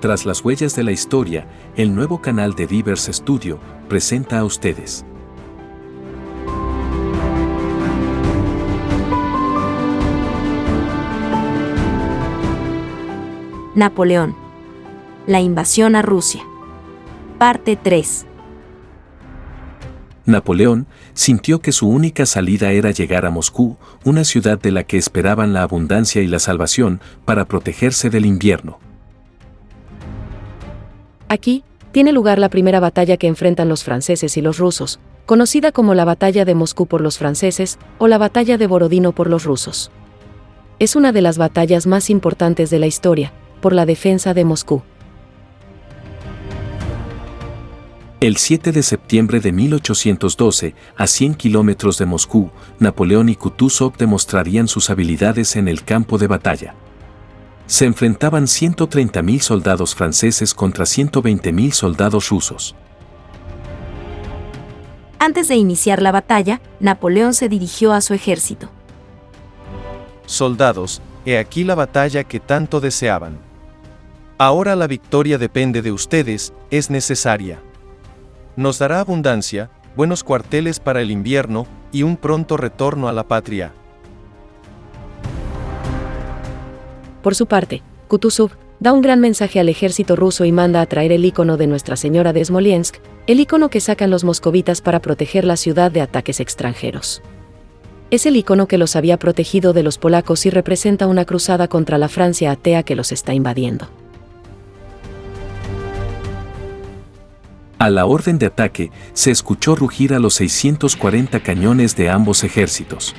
Tras las huellas de la historia, el nuevo canal de Rivers Studio presenta a ustedes. Napoleón. La invasión a Rusia. Parte 3. Napoleón sintió que su única salida era llegar a Moscú, una ciudad de la que esperaban la abundancia y la salvación para protegerse del invierno. Aquí tiene lugar la primera batalla que enfrentan los franceses y los rusos, conocida como la Batalla de Moscú por los franceses o la Batalla de Borodino por los rusos. Es una de las batallas más importantes de la historia, por la defensa de Moscú. El 7 de septiembre de 1812, a 100 kilómetros de Moscú, Napoleón y Kutuzov demostrarían sus habilidades en el campo de batalla. Se enfrentaban 130.000 soldados franceses contra 120.000 soldados rusos. Antes de iniciar la batalla, Napoleón se dirigió a su ejército. Soldados, he aquí la batalla que tanto deseaban. Ahora la victoria depende de ustedes, es necesaria. Nos dará abundancia, buenos cuarteles para el invierno y un pronto retorno a la patria. Por su parte, Kutuzov da un gran mensaje al ejército ruso y manda a traer el icono de Nuestra Señora de Smolensk, el icono que sacan los moscovitas para proteger la ciudad de ataques extranjeros. Es el icono que los había protegido de los polacos y representa una cruzada contra la Francia atea que los está invadiendo. A la orden de ataque, se escuchó rugir a los 640 cañones de ambos ejércitos.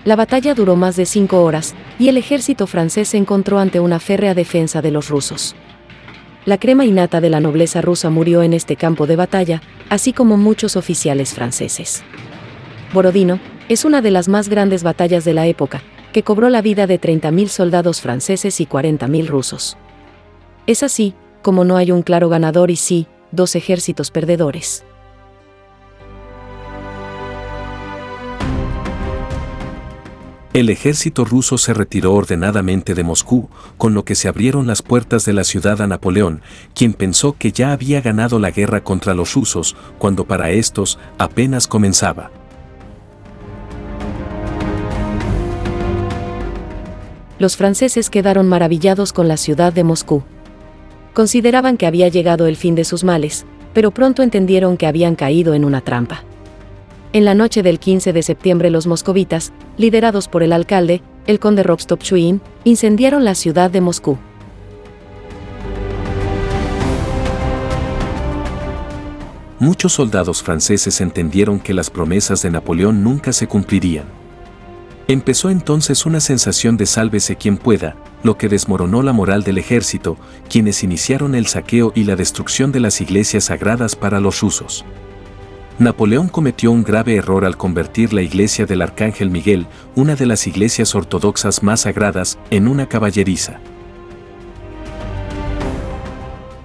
La batalla duró más de 5 horas, y el ejército francés se encontró ante una férrea defensa de los rusos. La crema innata de la nobleza rusa murió en este campo de batalla, así como muchos oficiales franceses. Borodino es una de las más grandes batallas de la época, que cobró la vida de 30.000 soldados franceses y 40.000 rusos. Es así, como no hay un claro ganador y sí, dos ejércitos perdedores. El ejército ruso se retiró ordenadamente de Moscú, con lo que se abrieron las puertas de la ciudad a Napoleón, quien pensó que ya había ganado la guerra contra los rusos, cuando para estos apenas comenzaba. Los franceses quedaron maravillados con la ciudad de Moscú. Consideraban que había llegado el fin de sus males, pero pronto entendieron que habían caído en una trampa. En la noche del 15 de septiembre los moscovitas, liderados por el alcalde, el conde Rostopchín, incendiaron la ciudad de Moscú. Muchos soldados franceses entendieron que las promesas de Napoleón nunca se cumplirían. Empezó entonces una sensación de sálvese quien pueda, lo que desmoronó la moral del ejército, quienes iniciaron el saqueo y la destrucción de las iglesias sagradas para los rusos. Napoleón cometió un grave error al convertir la iglesia del Arcángel Miguel, una de las iglesias ortodoxas más sagradas, en una caballeriza.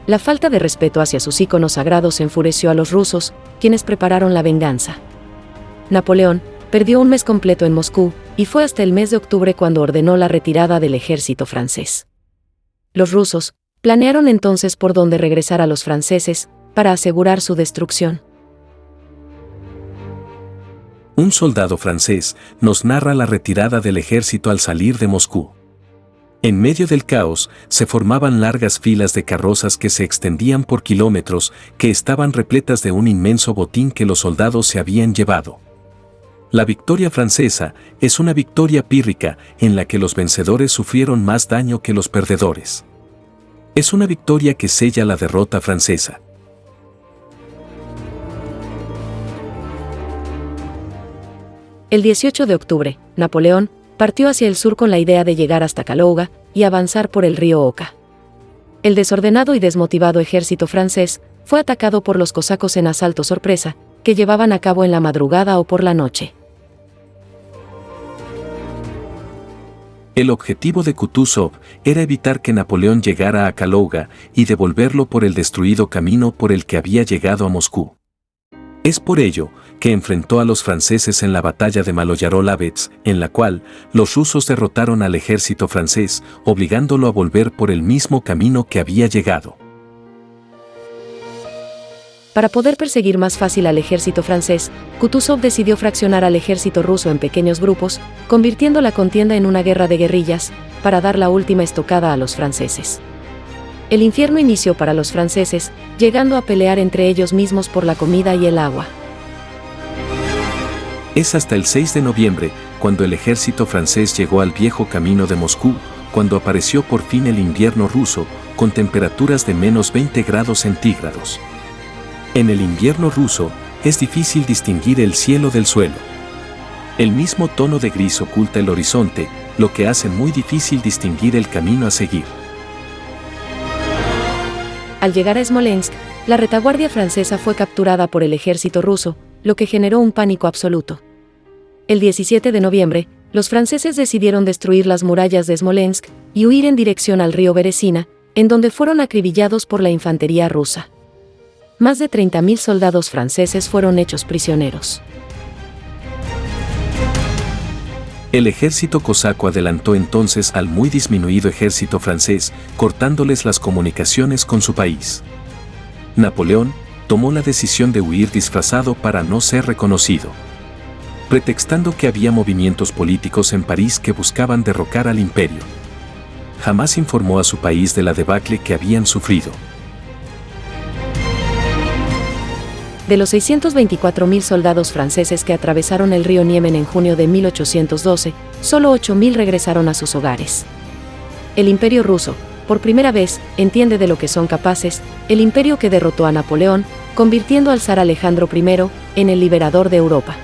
La falta de respeto hacia sus íconos sagrados enfureció a los rusos, quienes prepararon la venganza. Napoleón perdió un mes completo en Moscú, y fue hasta el mes de octubre cuando ordenó la retirada del ejército francés. Los rusos planearon entonces por dónde regresar a los franceses, para asegurar su destrucción. Un soldado francés nos narra la retirada del ejército al salir de Moscú. En medio del caos, se formaban largas filas de carrozas que se extendían por kilómetros, que estaban repletas de un inmenso botín que los soldados se habían llevado. La victoria francesa es una victoria pírrica en la que los vencedores sufrieron más daño que los perdedores. Es una victoria que sella la derrota francesa. El 18 de octubre, Napoleón partió hacia el sur con la idea de llegar hasta Kalouga y avanzar por el río Oka. El desordenado y desmotivado ejército francés fue atacado por los cosacos en asalto sorpresa, que llevaban a cabo en la madrugada o por la noche. El objetivo de Kutuzov era evitar que Napoleón llegara a Kalouga y devolverlo por el destruido camino por el que había llegado a Moscú. Es por ello que enfrentó a los franceses en la batalla de Maloyarol-Labets, en la cual los rusos derrotaron al ejército francés, obligándolo a volver por el mismo camino que había llegado. Para poder perseguir más fácil al ejército francés, Kutuzov decidió fraccionar al ejército ruso en pequeños grupos, convirtiendo la contienda en una guerra de guerrillas, para dar la última estocada a los franceses. El infierno inició para los franceses, llegando a pelear entre ellos mismos por la comida y el agua. Es hasta el 6 de noviembre, cuando el ejército francés llegó al viejo camino de Moscú, cuando apareció por fin el invierno ruso, con temperaturas de menos 20 grados centígrados. En el invierno ruso, es difícil distinguir el cielo del suelo. El mismo tono de gris oculta el horizonte, lo que hace muy difícil distinguir el camino a seguir. Al llegar a Smolensk, la retaguardia francesa fue capturada por el ejército ruso, lo que generó un pánico absoluto. El 17 de noviembre, los franceses decidieron destruir las murallas de Smolensk y huir en dirección al río Beresina, en donde fueron acribillados por la infantería rusa. Más de 30.000 soldados franceses fueron hechos prisioneros. El ejército cosaco adelantó entonces al muy disminuido ejército francés, cortándoles las comunicaciones con su país. Napoleón tomó la decisión de huir disfrazado para no ser reconocido, pretextando que había movimientos políticos en París que buscaban derrocar al imperio. Jamás informó a su país de la debacle que habían sufrido. De los 624.000 soldados franceses que atravesaron el río Niemen en junio de 1812, solo 8.000 regresaron a sus hogares. El Imperio ruso, por primera vez, entiende de lo que son capaces, el imperio que derrotó a Napoleón, convirtiendo al zar Alejandro I en el liberador de Europa.